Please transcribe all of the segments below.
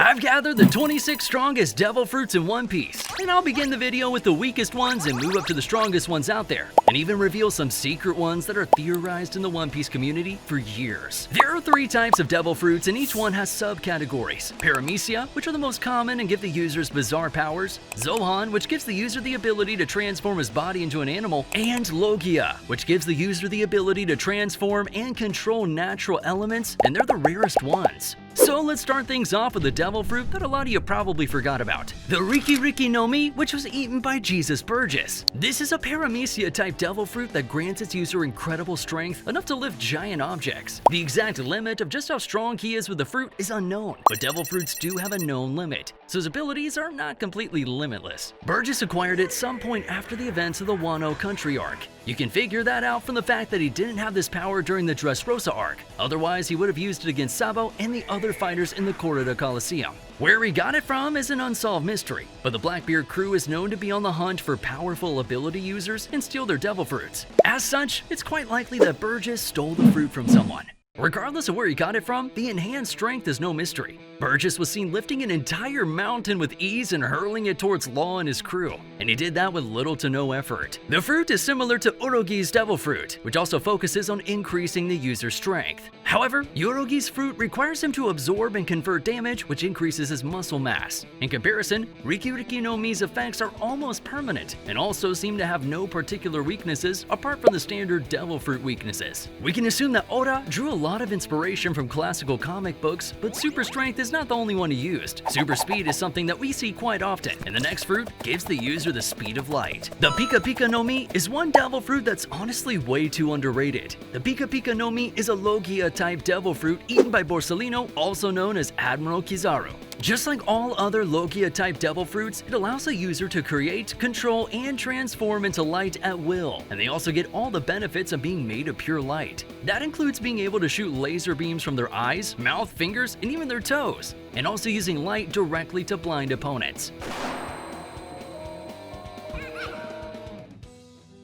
I've gathered the 26 strongest devil fruits in One Piece, and I'll begin the video with the weakest ones and move up to the strongest ones out there, and even reveal some secret ones that are theorized in the One Piece community for years. There are 3 types of devil fruits, and each one has subcategories. Paramecia, which are the most common and give the users bizarre powers, Zoan, which gives the user the ability to transform his body into an animal, and Logia, which gives the user the ability to transform and control natural elements, and they're the rarest ones. So let's start things off with the devil fruit that a lot of you probably forgot about. The Riki no Mi, which was eaten by Jesus Burgess. This is a Paramecia type devil fruit that grants its user incredible strength, enough to lift giant objects. The exact limit of just how strong he is with the fruit is unknown, but devil fruits do have a known limit, so his abilities are not completely limitless. Burgess acquired it some point after the events of the Wano Country arc. You can figure that out from the fact that he didn't have this power during the Dressrosa arc, otherwise he would have used it against Sabo and the other fighters in the Corrida Coliseum. Where he got it from is an unsolved mystery, but the Blackbeard crew is known to be on the hunt for powerful ability users and steal their devil fruits. As such, it's quite likely that Burgess stole the fruit from someone. Regardless of where he got it from, the enhanced strength is no mystery. Burgess was seen lifting an entire mountain with ease and hurling it towards Law and his crew, and he did that with little to no effort. The fruit is similar to Orogi's devil fruit, which also focuses on increasing the user's strength. However, Orogi's fruit requires him to absorb and convert damage, which increases his muscle mass. In comparison, Riki no Mi's effects are almost permanent, and also seem to have no particular weaknesses apart from the standard devil fruit weaknesses. We can assume that Oda drew a lot of inspiration from classical comic books, but super strength is not the only one he used. Super speed is something that we see quite often, and the next fruit gives the user the speed of light. The Pika no Mi is one devil fruit that's honestly way too underrated. The Pika no Mi is a Logia type devil fruit eaten by Borsalino, also known as Admiral Kizaru. Just like all other Logia-type devil fruits, it allows the user to create, control, and transform into light at will, and they also get all the benefits of being made of pure light. That includes being able to shoot laser beams from their eyes, mouth, fingers, and even their toes, and also using light directly to blind opponents.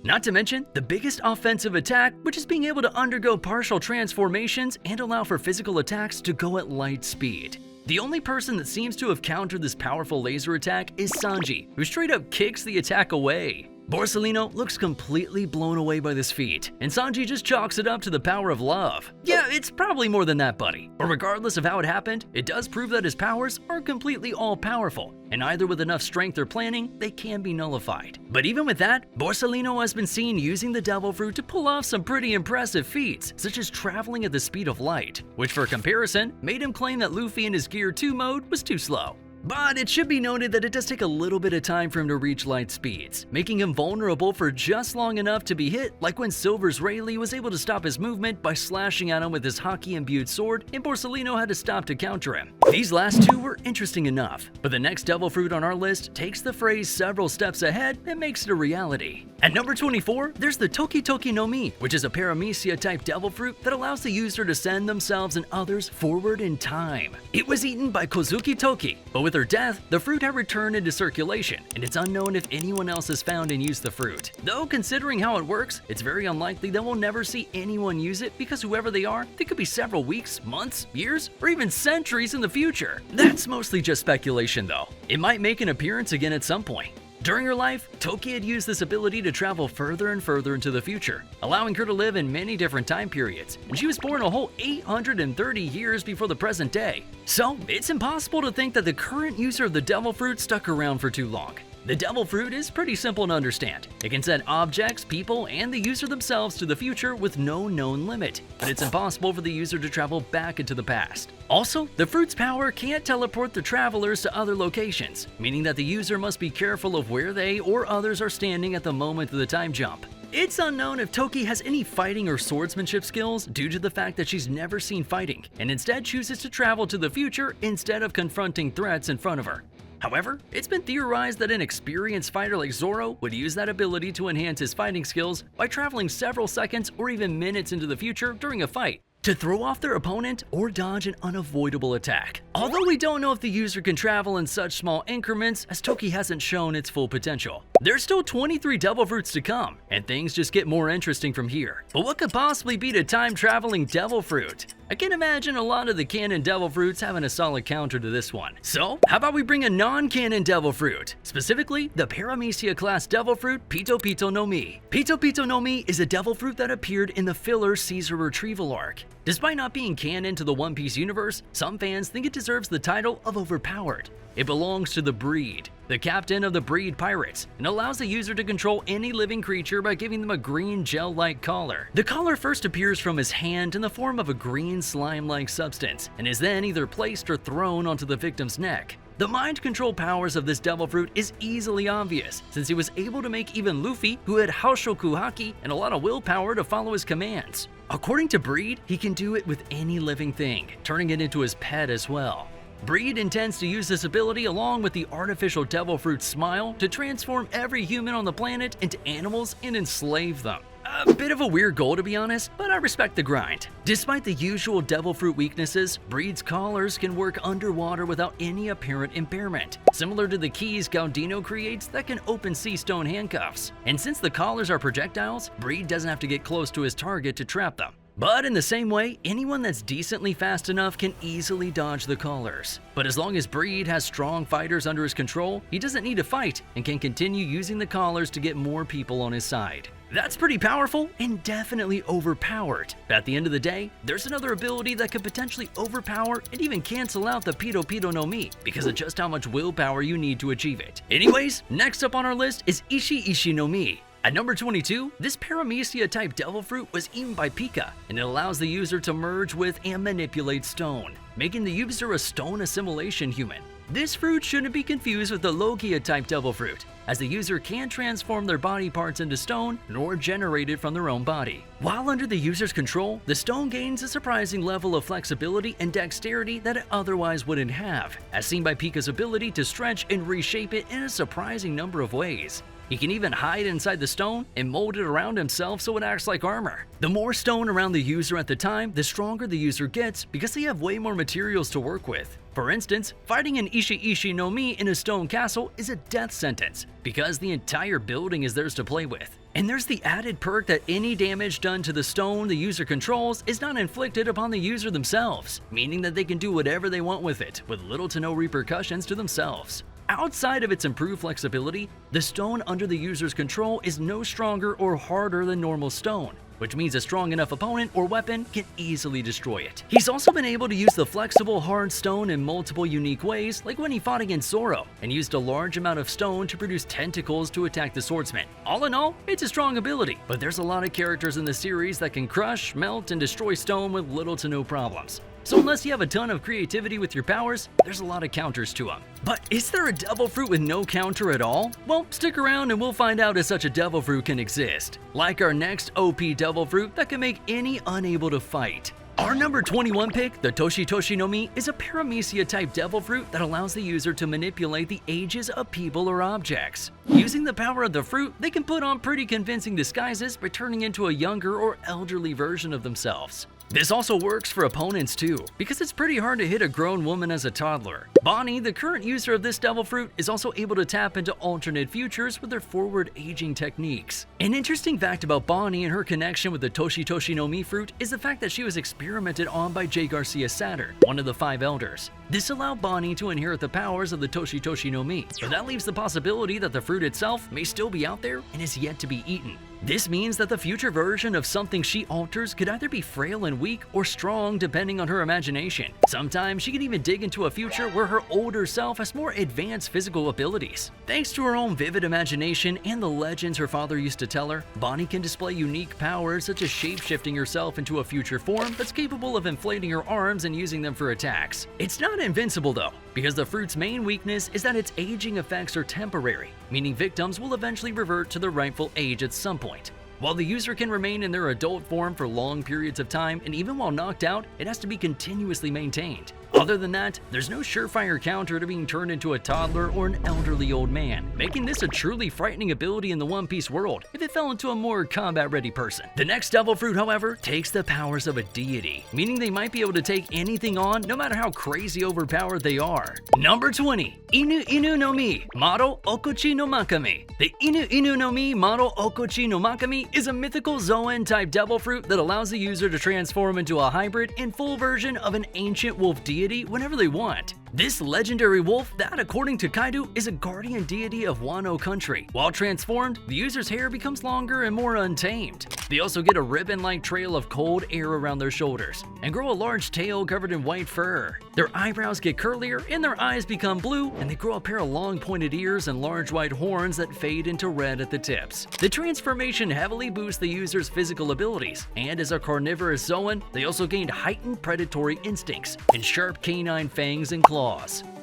Not to mention the biggest offensive attack, which is being able to undergo partial transformations and allow for physical attacks to go at light speed. The only person that seems to have countered this powerful laser attack is Sanji, who straight up kicks the attack away. Borsalino looks completely blown away by this feat, and Sanji just chalks it up to the power of love. Yeah, it's probably more than that, buddy. But regardless of how it happened, it does prove that his powers are completely all-powerful, and either with enough strength or planning, they can be nullified. But even with that, Borsalino has been seen using the devil fruit to pull off some pretty impressive feats, such as traveling at the speed of light, which for comparison, made him claim that Luffy in his Gear 2 mode was too slow. But it should be noted that it does take a little bit of time for him to reach light speeds, making him vulnerable for just long enough to be hit, like when Silver's Rayleigh was able to stop his movement by slashing at him with his hockey-imbued sword, and Borsalino had to stop to counter him. These last two were interesting enough, but the next devil fruit on our list takes the phrase several steps ahead and makes it a reality. At number 24, there's the Toki no Mi, which is a Paramecia-type devil fruit that allows the user to send themselves and others forward in time. It was eaten by Kozuki Toki, but with her death, the fruit had returned into circulation, and it's unknown if anyone else has found and used the fruit. Though, considering how it works, it's very unlikely that we'll never see anyone use it because whoever they are, they could be several weeks, months, years, or even centuries in the future. That's mostly just speculation though. It might make an appearance again at some point. During her life, Toki had used this ability to travel further and further into the future, allowing her to live in many different time periods, and she was born a whole 830 years before the present day. So, it's impossible to think that the current user of the devil fruit stuck around for too long. The devil fruit is pretty simple to understand. It can send objects, people, and the user themselves to the future with no known limit, but it's impossible for the user to travel back into the past. Also, the fruit's power can't teleport the travelers to other locations, meaning that the user must be careful of where they or others are standing at the moment of the time jump. It's unknown if Toki has any fighting or swordsmanship skills due to the fact that she's never seen fighting, and instead chooses to travel to the future instead of confronting threats in front of her. However, it's been theorized that an experienced fighter like Zoro would use that ability to enhance his fighting skills by traveling several seconds or even minutes into the future during a fight, to throw off their opponent or dodge an unavoidable attack. Although we don't know if the user can travel in such small increments, as Toki hasn't shown its full potential. There's still 23 devil fruits to come, and things just get more interesting from here. But what could possibly beat a time-traveling devil fruit? I can imagine a lot of the canon devil fruits having a solid counter to this one. So, how about we bring a non-canon devil fruit? Specifically, the Paramecia class devil fruit, Pito Pito no Mi. Pito Pito no Mi is a devil fruit that appeared in the filler Caesar retrieval arc. Despite not being canon to the One Piece universe, some fans think it deserves the title of overpowered. It belongs to the Breed, the captain of the Breed pirates, and allows the user to control any living creature by giving them a green gel-like collar. The collar first appears from his hand in the form of a green slime-like substance, and is then either placed or thrown onto the victim's neck. The mind control powers of this devil fruit is easily obvious, since he was able to make even Luffy, who had Haoshoku Haki and a lot of willpower to follow his commands. According to Breed, he can do it with any living thing, turning it into his pet as well. Breed intends to use this ability along with the artificial devil fruit Smile to transform every human on the planet into animals and enslave them. A bit of a weird goal to be honest, but I respect the grind. Despite the usual devil fruit weaknesses, Breed's collars can work underwater without any apparent impairment, similar to the keys Gaudino creates that can open sea stone handcuffs. And since the collars are projectiles, Breed doesn't have to get close to his target to trap them. But in the same way, anyone that's decently fast enough can easily dodge the collars. But as long as Breed has strong fighters under his control, he doesn't need to fight and can continue using the collars to get more people on his side. That's pretty powerful and definitely overpowered. But at the end of the day, there's another ability that could potentially overpower and even cancel out the Pito Pito no Mi because of just how much willpower you need to achieve it. Anyways, next up on our list is Ishi Ishi no Mi. At number 22, this Paramecia type devil fruit was eaten by Pika, and it allows the user to merge with and manipulate stone, making the user a stone assimilation human. This fruit shouldn't be confused with the Logia type devil fruit, as the user can't transform their body parts into stone nor generate it from their own body. While under the user's control, the stone gains a surprising level of flexibility and dexterity that it otherwise wouldn't have, as seen by Pika's ability to stretch and reshape it in a surprising number of ways. He can even hide inside the stone and mold it around himself so it acts like armor. The more stone around the user at the time, the stronger the user gets because they have way more materials to work with. For instance, fighting an Ishi Ishi no Mi in a stone castle is a death sentence because the entire building is theirs to play with. And there's the added perk that any damage done to the stone the user controls is not inflicted upon the user themselves, meaning that they can do whatever they want with it with little to no repercussions to themselves. Outside of its improved flexibility, the stone under the user's control is no stronger or harder than normal stone, which means a strong enough opponent or weapon can easily destroy it. He's also been able to use the flexible hard stone in multiple unique ways, like when he fought against Zoro and used a large amount of stone to produce tentacles to attack the swordsman. All in all, it's a strong ability, but there's a lot of characters in the series that can crush, melt, and destroy stone with little to no problems. So unless you have a ton of creativity with your powers, there's a lot of counters to them. But is there a devil fruit with no counter at all? Well, stick around and we'll find out if such a devil fruit can exist. Like our next OP devil fruit that can make any unable to fight. Our number 21 pick, the Toshi Toshi no Mi, is a Paramecia type devil fruit that allows the user to manipulate the ages of people or objects. Using the power of the fruit, they can put on pretty convincing disguises by turning into a younger or elderly version of themselves. This also works for opponents too, because it's pretty hard to hit a grown woman as a toddler. Bonnie, the current user of this devil fruit, is also able to tap into alternate futures with their forward aging techniques. An interesting fact about Bonnie and her connection with the Toshi Toshi no Mi fruit is the fact that she was experimented on by J. Garcia Saturn, one of the 5 elders. This allowed Bonnie to inherit the powers of the Toshi Toshi no Mi, but that leaves the possibility that the fruit itself may still be out there and is yet to be eaten. This means that the future version of something she alters could either be frail and weak or strong depending on her imagination. Sometimes she can even dig into a future where her older self has more advanced physical abilities. Thanks to her own vivid imagination and the legends her father used to tell her, Bonnie can display unique powers such as shape-shifting herself into a future form that's capable of inflating her arms and using them for attacks. It's not invincible though, because the fruit's main weakness is that its aging effects are temporary, meaning victims will eventually revert to their rightful age at some point. While the user can remain in their adult form for long periods of time, and even while knocked out, it has to be continuously maintained. Other than that, there's no surefire counter to being turned into a toddler or an elderly old man, making this a truly frightening ability in the One Piece world if it fell into a more combat-ready person. The next devil fruit, however, takes the powers of a deity, meaning they might be able to take anything on no matter how crazy overpowered they are. Number 20. Inu Inu no Mi, Maro Okochi no Makami. The Inu Inu no Mi, Maro Okochi no Makami is a mythical zoan-type devil fruit that allows the user to transform into a hybrid and full version of an ancient wolf deity whenever they want. This legendary wolf that, according to Kaido, is a guardian deity of Wano country. While transformed, the user's hair becomes longer and more untamed. They also get a ribbon-like trail of cold air around their shoulders and grow a large tail covered in white fur. Their eyebrows get curlier and their eyes become blue, and they grow a pair of long pointed ears and large white horns that fade into red at the tips. The transformation heavily boosts the user's physical abilities, and as a carnivorous zoan, they also gained heightened predatory instincts and sharp canine fangs and claws.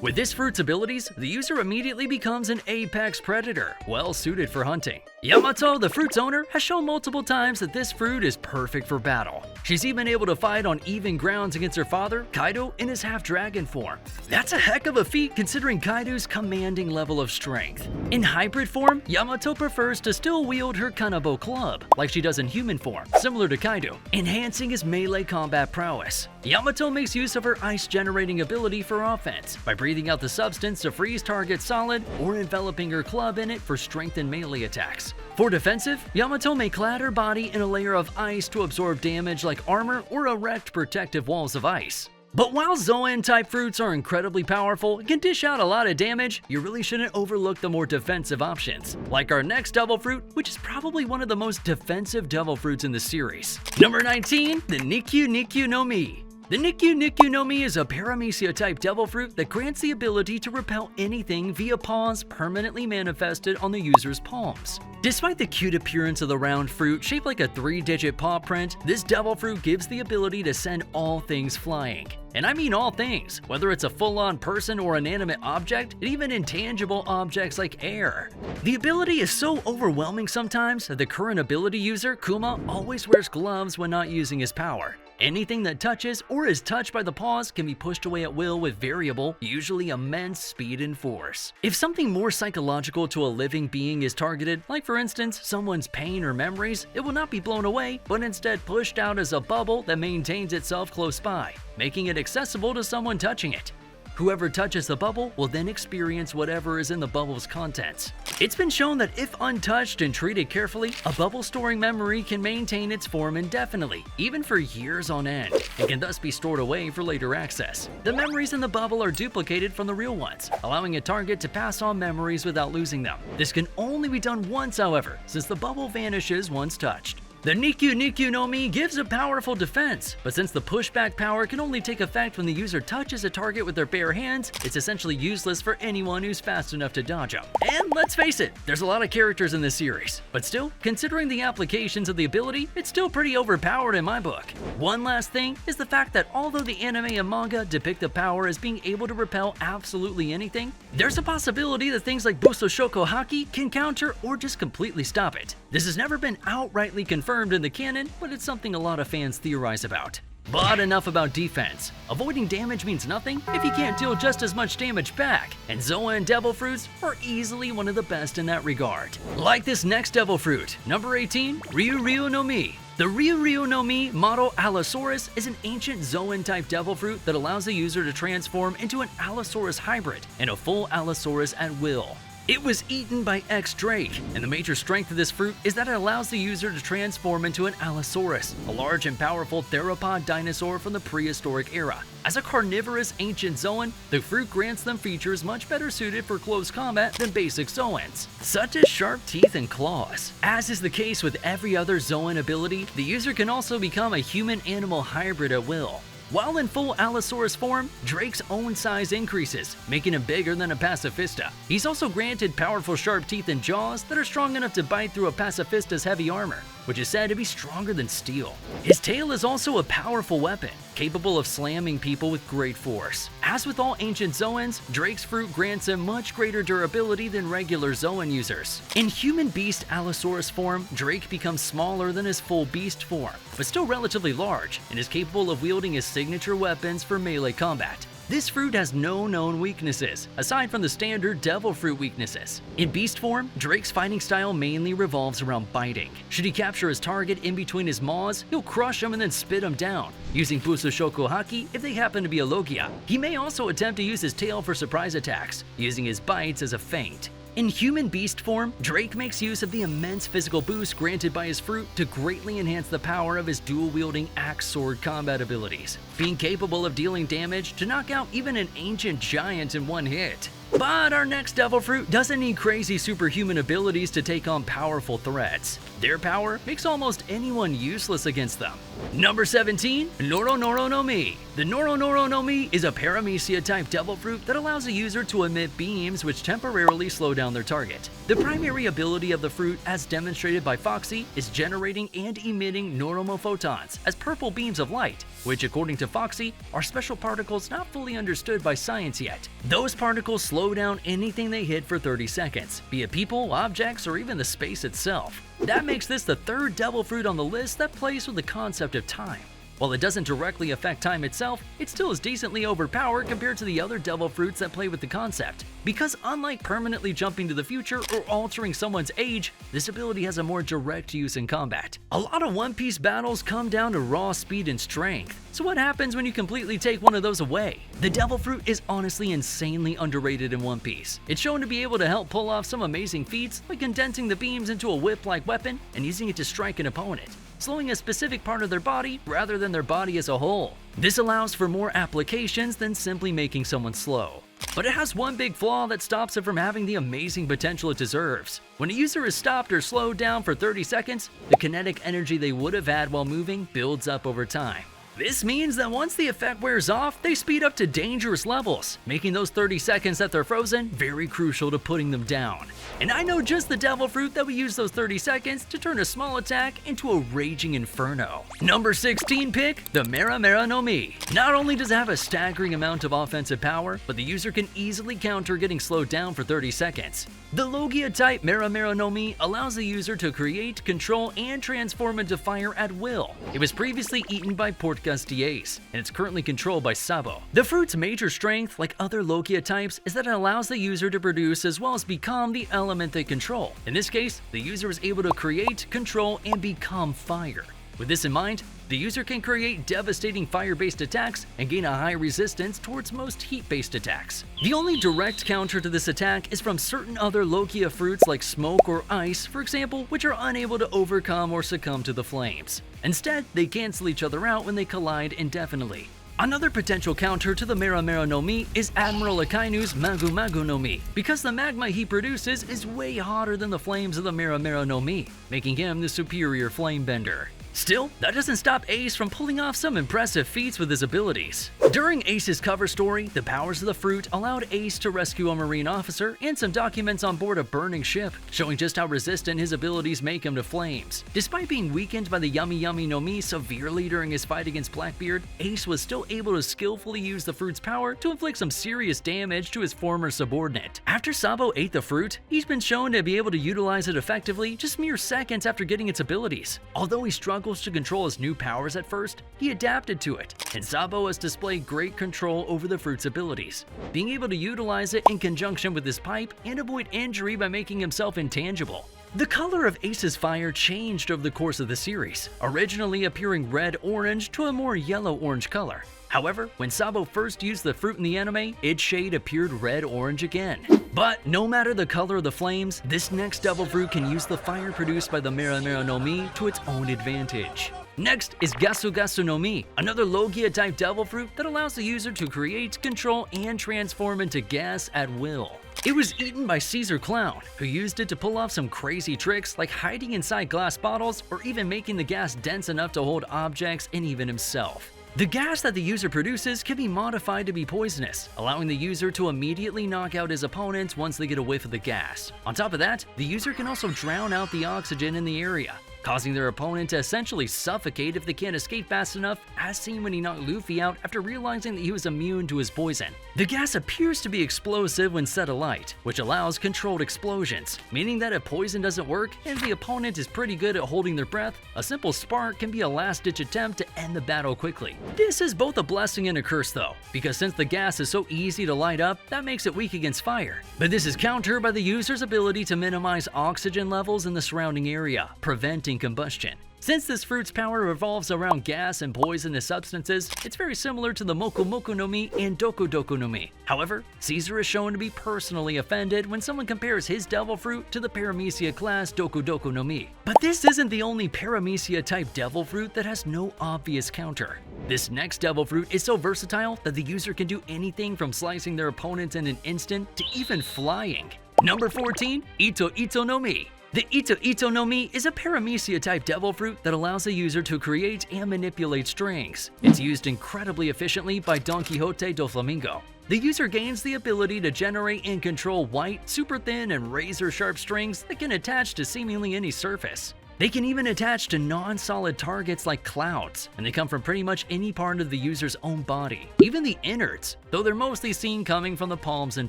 With this fruit's abilities, the user immediately becomes an apex predator, well suited for hunting. Yamato, the fruit's owner, has shown multiple times that this fruit is perfect for battle. She's even able to fight on even grounds against her father, Kaido, in his half-dragon form. That's a heck of a feat considering Kaido's commanding level of strength. In hybrid form, Yamato prefers to still wield her Kanabo club, like she does in human form, similar to Kaido, enhancing his melee combat prowess. Yamato makes use of her ice-generating ability for offense, by breathing out the substance to freeze targets solid, or enveloping her club in it for strengthened melee attacks. For defensive, Yamato may clad her body in a layer of ice to absorb damage like armor or erect protective walls of ice. But while zoan-type fruits are incredibly powerful and can dish out a lot of damage, you really shouldn't overlook the more defensive options, like our next devil fruit, which is probably one of the most defensive devil fruits in the series. Number 19, the Nikyu Nikyu no Mi. The Nikyu Nikyu no Mi is a paramecia-type devil fruit that grants the ability to repel anything via paws permanently manifested on the user's palms. Despite the cute appearance of the round fruit shaped like a 3-digit paw print, this devil fruit gives the ability to send all things flying. And I mean all things, whether it's a full-on person or inanimate object, and even intangible objects like air. The ability is so overwhelming sometimes that the current ability user, Kuma, always wears gloves when not using his power. Anything that touches or is touched by the paws can be pushed away at will with variable, usually immense speed and force. If something more psychological to a living being is targeted, like for instance someone's pain or memories, it will not be blown away, but instead pushed out as a bubble that maintains itself close by, making it accessible to someone touching it. Whoever touches the bubble will then experience whatever is in the bubble's contents. It's been shown that if untouched and treated carefully, a bubble storing memory can maintain its form indefinitely, even for years on end, and can thus be stored away for later access. The memories in the bubble are duplicated from the real ones, allowing a target to pass on memories without losing them. This can only be done once, however, since the bubble vanishes once touched. The Nikyu Nikyu no Mi gives a powerful defense, but since the pushback power can only take effect when the user touches a target with their bare hands, it's essentially useless for anyone who's fast enough to dodge them. And let's face it, there's a lot of characters in this series, but still, considering the applications of the ability, it's still pretty overpowered in my book. One last thing is the fact that although the anime and manga depict the power as being able to repel absolutely anything, there's a possibility that things like Buso Shoko Haki can counter or just completely stop it. This has never been outrightly confirmed in the canon, but it's something a lot of fans theorize about. But enough about defense. Avoiding damage means nothing if you can't deal just as much damage back, and zoan devil fruits are easily one of the best in that regard. Like this next devil fruit, number 18, Ryu Ryu no Mi. The Ryu Ryu no Mi Maro Allosaurus is an ancient zoan-type devil fruit that allows the user to transform into an Allosaurus hybrid and a full Allosaurus at will. It was eaten by X-Drake, and the major strength of this fruit is that it allows the user to transform into an Allosaurus, a large and powerful theropod dinosaur from the prehistoric era. As a carnivorous ancient zoan, the fruit grants them features much better suited for close combat than basic zoans, such as sharp teeth and claws. As is the case with every other zoan ability, the user can also become a human-animal hybrid at will. While in full Allosaurus form, Drake's own size increases, making him bigger than a pacifista. He's also granted powerful sharp teeth and jaws that are strong enough to bite through a pacifista's heavy armor, which is said to be stronger than steel. His tail is also a powerful weapon, capable of slamming people with great force. As with all ancient zoans, Drake's fruit grants him much greater durability than regular zoan users. In human beast Allosaurus form, Drake becomes smaller than his full beast form, but still relatively large, and is capable of wielding his signature weapons for melee combat. This fruit has no known weaknesses, aside from the standard devil fruit weaknesses. In beast form, Drake's fighting style mainly revolves around biting. Should he capture his target in between his maws, he'll crush him and then spit him down, using Busoshoku Haki if they happen to be a Logia. He may also attempt to use his tail for surprise attacks, using his bites as a feint. In human beast form, Drake makes use of the immense physical boost granted by his fruit to greatly enhance the power of his dual-wielding axe-sword combat abilities, being capable of dealing damage to knock out even an ancient giant in one hit. But our next devil fruit doesn't need crazy superhuman abilities to take on powerful threats. Their power makes almost anyone useless against them. Number 17, Noro Noro no Mi. The Noro Noro no Mi is a Paramecia type devil fruit that allows a user to emit beams which temporarily slow down their target. The primary ability of the fruit, as demonstrated by Foxy, is generating and emitting neuromophotons as purple beams of light, which according to Foxy are special particles not fully understood by science yet. Those particles slow down anything they hit for 30 seconds, be it people, objects, or even the space itself. That makes this the third devil fruit on the list that plays with the concept of time. While it doesn't directly affect time itself, it still is decently overpowered compared to the other devil fruits that play with the concept. Because unlike permanently jumping to the future or altering someone's age, this ability has a more direct use in combat. A lot of One Piece battles come down to raw speed and strength, so what happens when you completely take one of those away? The devil fruit is honestly insanely underrated in One Piece. It's shown to be able to help pull off some amazing feats like condensing the beams into a whip-like weapon and using it to strike an opponent, slowing a specific part of their body rather than their body as a whole. This allows for more applications than simply making someone slow. But it has one big flaw that stops it from having the amazing potential it deserves. When a user is stopped or slowed down for 30 seconds, the kinetic energy they would have had while moving builds up over time. This means that once the effect wears off, they speed up to dangerous levels, making those 30 seconds that they're frozen very crucial to putting them down. And I know just the devil fruit that we use those 30 seconds to turn a small attack into a raging inferno. Number 16 pick, the Mera Mera no Mi. Not only does it have a staggering amount of offensive power, but the user can easily counter getting slowed down for 30 seconds. The Logia type Mera Mera no Mi allows the user to create, control, and transform into fire at will. It was previously eaten by Portgusty Ace, and it's currently controlled by Sabo. The fruit's major strength, like other Logia types, is that it allows the user to produce as well as become the element they control. In this case, the user is able to create, control, and become fire. With this in mind, the user can create devastating fire-based attacks and gain a high resistance towards most heat-based attacks. The only direct counter to this attack is from certain other Logia fruits like smoke or ice, for example, which are unable to overcome or succumb to the flames. Instead, they cancel each other out when they collide indefinitely. Another potential counter to the Mera Mera no Mi is Admiral Akainu's Magu Magu no Mi, because the magma he produces is way hotter than the flames of the Mera Mera no Mi, making him the superior flamebender. Still, that doesn't stop Ace from pulling off some impressive feats with his abilities. During Ace's cover story, the powers of the fruit allowed Ace to rescue a marine officer and some documents on board a burning ship, showing just how resistant his abilities make him to flames. Despite being weakened by the Yummy Yummy no Mi severely during his fight against Blackbeard, Ace was still able to skillfully use the fruit's power to inflict some serious damage to his former subordinate. After Sabo ate the fruit, he's been shown to be able to utilize it effectively just mere seconds after getting its abilities. Although he struggles to control his new powers at first, he adapted to it, and Sabo has displayed great control over the fruit's abilities, being able to utilize it in conjunction with his pipe and avoid injury by making himself intangible. The color of Ace's fire changed over the course of the series, originally appearing red-orange to a more yellow-orange color. However, when Sabo first used the fruit in the anime, its shade appeared red-orange again. But no matter the color of the flames, this next devil fruit can use the fire produced by the Mera Mera no Mi to its own advantage. Next is Gasu Gasu no Mi, another Logia type devil fruit that allows the user to create, control, and transform into gas at will. It was eaten by Caesar Clown, who used it to pull off some crazy tricks like hiding inside glass bottles or even making the gas dense enough to hold objects and even himself. The gas that the user produces can be modified to be poisonous, allowing the user to immediately knock out his opponents once they get a whiff of the gas. On top of that, the user can also drown out the oxygen in the area. causing their opponent to essentially suffocate if they can't escape fast enough, as seen when he knocked Luffy out after realizing that he was immune to his poison. The gas appears to be explosive when set alight, which allows controlled explosions, meaning that if poison doesn't work and the opponent is pretty good at holding their breath, a simple spark can be a last-ditch attempt to end the battle quickly. This is both a blessing and a curse though, because since the gas is so easy to light up, that makes it weak against fire. But this is countered by the user's ability to minimize oxygen levels in the surrounding area, preventing combustion. Since this fruit's power revolves around gas and poisonous substances, it's very similar to the Moku Moku no Mi and Doku Doku no Mi. However, Caesar is shown to be personally offended when someone compares his devil fruit to the Paramecia class Doku Doku no Mi. But this isn't the only Paramecia type devil fruit that has no obvious counter. This next devil fruit is so versatile that the user can do anything from slicing their opponent in an instant to even flying. Number 14, Ito Ito no Mi. The Ito Ito no Mi is a Paramecia type devil fruit that allows a user to create and manipulate strings. It's used incredibly efficiently by Don Quixote do Flamingo. The user gains the ability to generate and control white, super thin, and razor-sharp strings that can attach to seemingly any surface. They can even attach to non-solid targets like clouds, and they come from pretty much any part of the user's own body, even the innards, though they're mostly seen coming from the palms and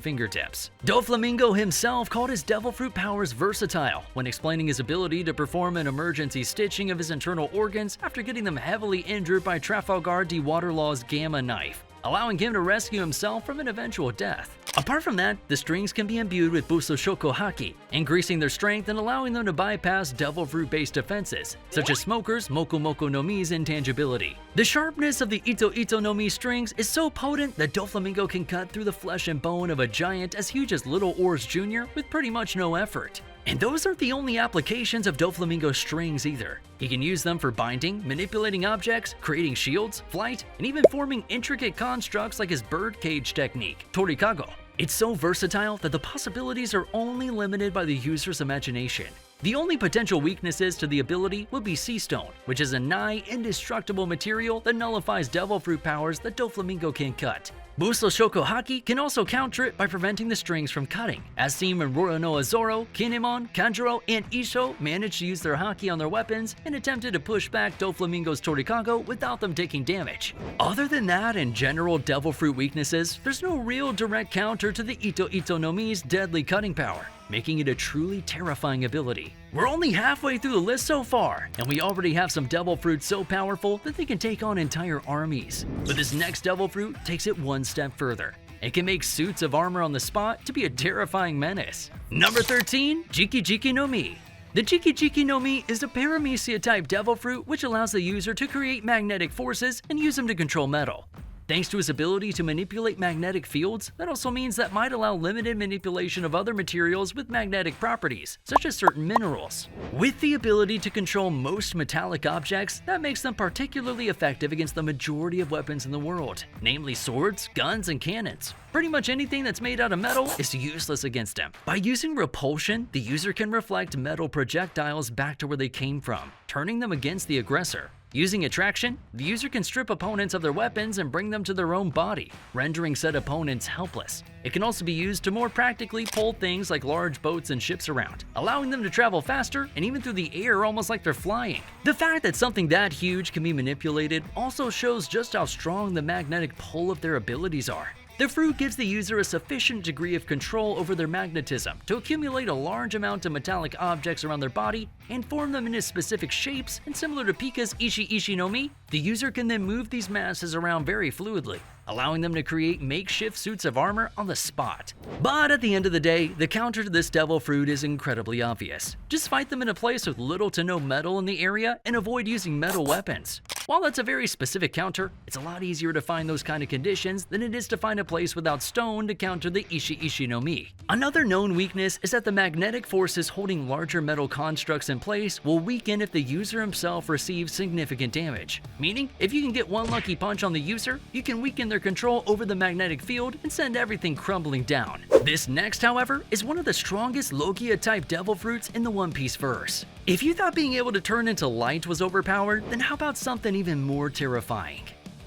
fingertips. Doflamingo himself called his devil fruit powers versatile when explaining his ability to perform an emergency stitching of his internal organs after getting them heavily injured by Trafalgar de Waterlaw's gamma knife, allowing him to rescue himself from an eventual death. Apart from that, the strings can be imbued with Buso Shoko Haki, increasing their strength and allowing them to bypass devil fruit-based defenses, such as Smoker's Moku Moku no Mi's intangibility. The sharpness of the Ito Ito no Mi strings is so potent that Doflamingo can cut through the flesh and bone of a giant as huge as Little Oars Jr. with pretty much no effort. And those aren't the only applications of Doflamingo's strings either. He can use them for binding, manipulating objects, creating shields, flight, and even forming intricate constructs like his birdcage technique, Torikago. It's so versatile that the possibilities are only limited by the user's imagination. The only potential weaknesses to the ability would be Sea Stone, which is a nigh indestructible material that nullifies devil fruit powers that Doflamingo can cut. Buso Shoko Haki can also counter it by preventing the strings from cutting, as seen when Roronoa Zoro, Kinemon, Kanjuro, and Isho managed to use their Haki on their weapons and attempted to push back Doflamingo's Torikago without them taking damage. Other than that and general devil fruit weaknesses, there's no real direct counter to the Ito Ito no Mi's deadly cutting power, making it a truly terrifying ability. We're only halfway through the list so far, and we already have some devil fruits so powerful that they can take on entire armies. But this next devil fruit takes it one step further. It can make suits of armor on the spot to be a terrifying menace. Number 13, Jiki Jiki no Mi. The Jiki Jiki no Mi is a Paramecia type devil fruit which allows the user to create magnetic forces and use them to control metal. Thanks to his ability to manipulate magnetic fields, that also means that might allow limited manipulation of other materials with magnetic properties, such as certain minerals. With the ability to control most metallic objects, that makes them particularly effective against the majority of weapons in the world, namely swords, guns, and cannons. Pretty much anything that's made out of metal is useless against him. By using Repulsion, the user can reflect metal projectiles back to where they came from, turning them against the aggressor. Using Attraction, the user can strip opponents of their weapons and bring them to their own body, rendering said opponents helpless. It can also be used to more practically pull things like large boats and ships around, allowing them to travel faster and even through the air almost like they're flying. The fact that something that huge can be manipulated also shows just how strong the magnetic pull of their abilities are. The fruit gives the user a sufficient degree of control over their magnetism to accumulate a large amount of metallic objects around their body and form them into specific shapes, and similar to Pika's Ishi Ishi no Mi, the user can then move these masses around very fluidly, allowing them to create makeshift suits of armor on the spot. But at the end of the day, the counter to this devil fruit is incredibly obvious. Just fight them in a place with little to no metal in the area and avoid using metal weapons. While that's a very specific counter, it's a lot easier to find those kind of conditions than it is to find a place without stone to counter the Ishi Ishi no Mi. Another known weakness is that the magnetic forces holding larger metal constructs in place will weaken if the user himself receives significant damage. Meaning, if you can get one lucky punch on the user, you can weaken their control over the magnetic field and send everything crumbling down. This next, however, is one of the strongest Logia-type devil fruits in the One Piece verse. If you thought being able to turn into light was overpowered, then how about something even more terrifying?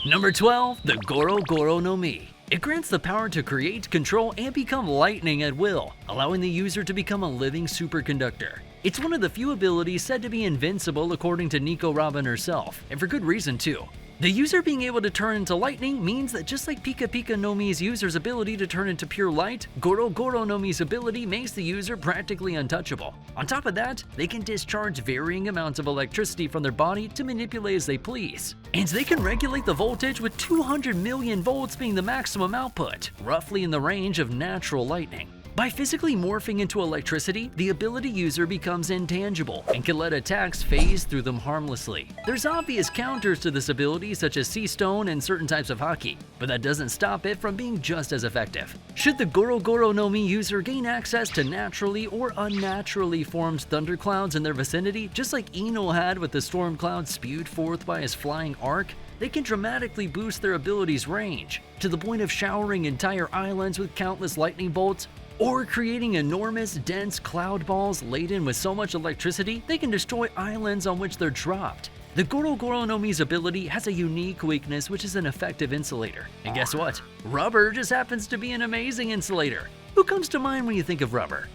Number 12, the Goro Goro no Mi. It grants the power to create, control, and become lightning at will, allowing the user to become a living superconductor. It's one of the few abilities said to be invincible according to Nika herself, and for good reason too. The user being able to turn into lightning means that just like Pika Pika no Mi's user's ability to turn into pure light, Goro Goro no Mi's ability makes the user practically untouchable. On top of that, they can discharge varying amounts of electricity from their body to manipulate as they please. And they can regulate the voltage with 200 million volts being the maximum output, roughly in the range of natural lightning. By physically morphing into electricity, the ability user becomes intangible and can let attacks phase through them harmlessly. There's obvious counters to this ability such as Sea Stone and certain types of Haki, but that doesn't stop it from being just as effective. Should the Goro Goro no Mi user gain access to naturally or unnaturally formed thunderclouds in their vicinity, just like Ino had with the storm cloud spewed forth by his flying arc, they can dramatically boost their ability's range, to the point of showering entire islands with countless lightning bolts, or creating enormous, dense cloud balls laden with so much electricity they can destroy islands on which they're dropped. The Goro Goro no Mi's ability has a unique weakness, which is an effective insulator. And guess what? Rubber just happens to be an amazing insulator. Who comes to mind when you think of rubber?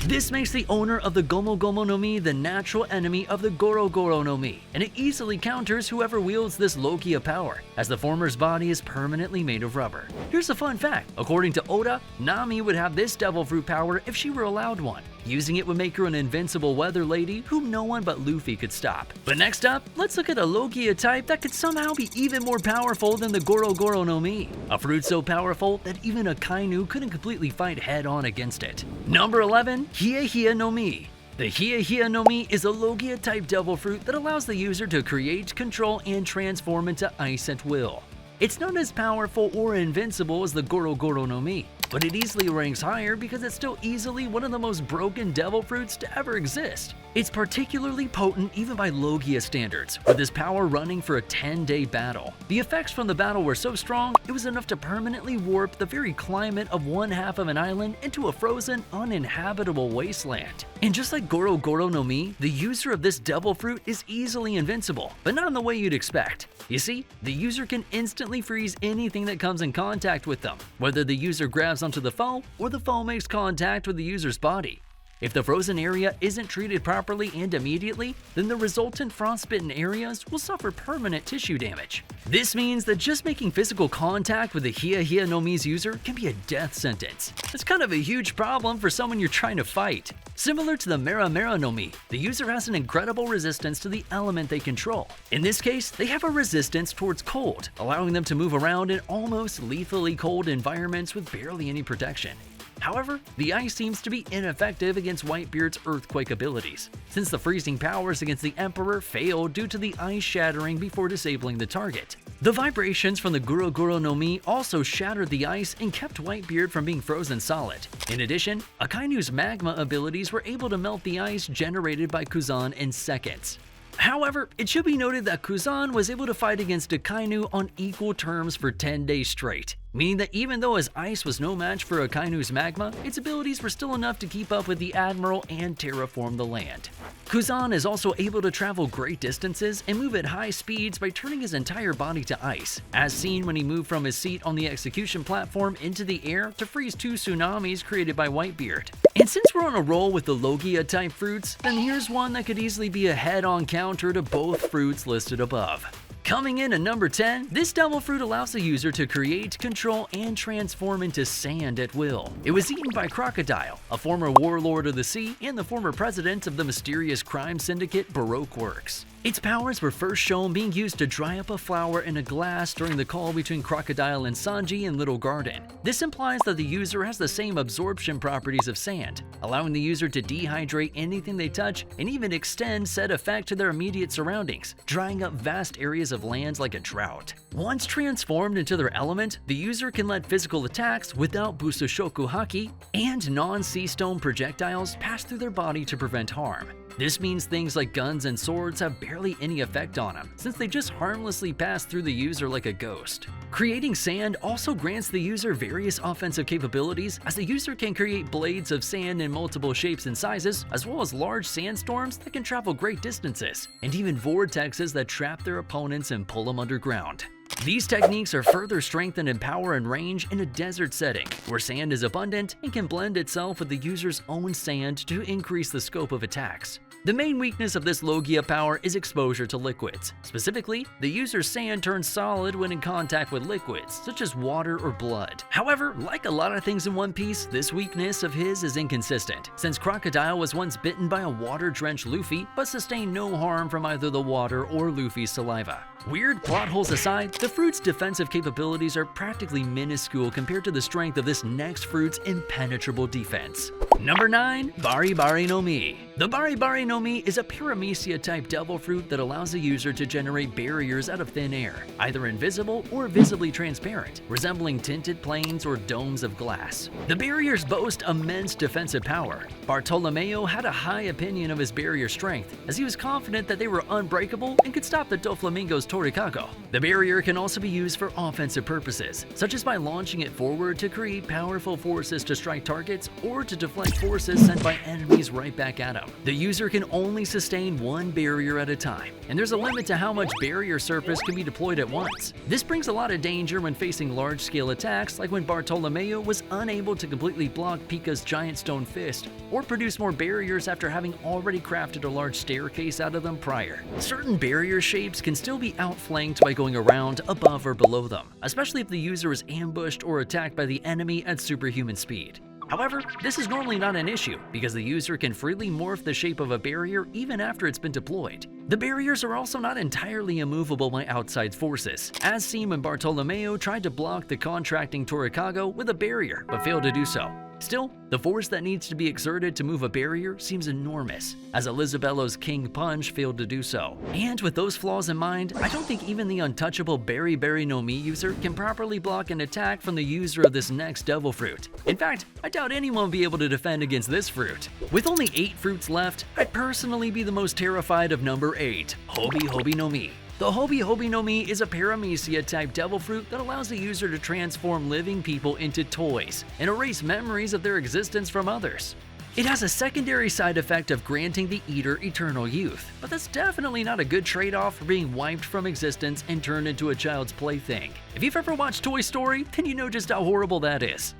This makes the owner of the Gomo Gomo no Mi the natural enemy of the Goro Goro no Mi, and it easily counters whoever wields this Logia power, as the former's body is permanently made of rubber. Here's a fun fact: according to Oda, Nami would have this devil fruit power if she were allowed one. Using it would make her an invincible weather lady whom no one but Luffy could stop. But next up, let's look at a Logia type that could somehow be even more powerful than the Goro Goro no Mi. A fruit so powerful that even a Kainu couldn't completely fight head-on against it. Number 11. Hia Hia no Mi. The Hia Hia no Mi is a Logia type devil fruit that allows the user to create, control, and transform into ice at will. It's not as powerful or invincible as the Goro Goro no Mi, but it easily ranks higher because it's still easily one of the most broken devil fruits to ever exist. It's particularly potent even by Logia standards, with this power running for a 10-day battle. The effects from the battle were so strong, it was enough to permanently warp the very climate of one half of an island into a frozen, uninhabitable wasteland. And just like Goro Goro no Mi, the user of this devil fruit is easily invincible, but not in the way you'd expect. You see, the user can instantly freeze anything that comes in contact with them, whether the user grabs onto the foe or the foe makes contact with the user's body. If the frozen area isn't treated properly and immediately, then the resultant frostbitten areas will suffer permanent tissue damage. This means that just making physical contact with the Hia Hia no Mi's user can be a death sentence. That's kind of a huge problem for someone you're trying to fight. Similar to the Mera Mera no Mi, the user has an incredible resistance to the element they control. In this case, they have a resistance towards cold, allowing them to move around in almost lethally cold environments with barely any protection. However, the ice seems to be ineffective against Whitebeard's earthquake abilities, since the freezing powers against the Emperor failed due to the ice shattering before disabling the target. The vibrations from the Goro Goro no Mi also shattered the ice and kept Whitebeard from being frozen solid. In addition, Akainu's magma abilities were able to melt the ice generated by Kuzan in seconds. However, it should be noted that Kuzan was able to fight against Akainu on equal terms for 10 days straight, meaning that even though his ice was no match for Akainu's magma, its abilities were still enough to keep up with the Admiral and terraform the land. Kuzan is also able to travel great distances and move at high speeds by turning his entire body to ice, as seen when he moved from his seat on the execution platform into the air to freeze 2 tsunamis created by Whitebeard. And since we're on a roll with the Logia type fruits, then here's one that could easily be a head-on counter to both fruits listed above. Coming in at number 10, this devil fruit allows the user to create, control, and transform into sand at will. It was eaten by Crocodile, a former warlord of the sea and the former president of the mysterious crime syndicate Baroque Works. Its powers were first shown being used to dry up a flower in a glass during the call between Crocodile and Sanji in Little Garden. This implies that the user has the same absorption properties of sand, allowing the user to dehydrate anything they touch and even extend said effect to their immediate surroundings, drying up vast areas of land like a drought. Once transformed into their element, the user can let physical attacks without Busoshoku Haki and non-sea stone projectiles pass through their body to prevent harm. This means things like guns and swords have barely any effect on them, since they just harmlessly pass through the user like a ghost. Creating sand also grants the user various offensive capabilities, as the user can create blades of sand in multiple shapes and sizes, as well as large sandstorms that can travel great distances, and even vortexes that trap their opponents and pull them underground. These techniques are further strengthened in power and range in a desert setting, where sand is abundant and can blend itself with the user's own sand to increase the scope of attacks. The main weakness of this Logia power is exposure to liquids. Specifically, the user's sand turns solid when in contact with liquids, such as water or blood. However, like a lot of things in One Piece, this weakness of his is inconsistent, since Crocodile was once bitten by a water-drenched Luffy but sustained no harm from either the water or Luffy's saliva. Weird plot holes aside, the fruit's defensive capabilities are practically minuscule compared to the strength of this next fruit's impenetrable defense. Number 9. Bari Bari no Mi. The Bari Bari no Mi is a paramecia-type devil fruit that allows the user to generate barriers out of thin air, either invisible or visibly transparent, resembling tinted planes or domes of glass. The barriers boast immense defensive power. Bartolomeo had a high opinion of his barrier strength, as he was confident that they were unbreakable and could stop the Doflamingo's Torikago. The barrier can also be used for offensive purposes, such as by launching it forward to create powerful forces to strike targets or to deflect forces sent by enemies right back at him. The user can only sustain one barrier at a time, and there's a limit to how much barrier surface can be deployed at once. This brings a lot of danger when facing large-scale attacks, like when Bartolomeo was unable to completely block Pika's giant stone fist, or produce more barriers after having already crafted a large staircase out of them prior. Certain barrier shapes can still be outflanked by going around, above, or below them, especially if the user is ambushed or attacked by the enemy at superhuman speed. However, this is normally not an issue, because the user can freely morph the shape of a barrier even after it's been deployed. The barriers are also not entirely immovable by outside forces, as seen when Bartolomeo tried to block the contracting Torikago with a barrier but failed to do so. Still, the force that needs to be exerted to move a barrier seems enormous, as Elizabello's King Punch failed to do so. And with those flaws in mind, I don't think even the untouchable Bari Bari no Mi user can properly block an attack from the user of this next devil fruit. In fact, I doubt anyone will be able to defend against this fruit. With only 8 fruits left, I'd personally be the most terrified of number 8, Hobi Hobi no Mi. The Hobi Hobi no Mi is a paramecia-type devil fruit that allows the user to transform living people into toys and erase memories of their existence from others. It has a secondary side effect of granting the eater eternal youth, but that's definitely not a good trade-off for being wiped from existence and turned into a child's plaything. If you've ever watched Toy Story, then you know just how horrible that is.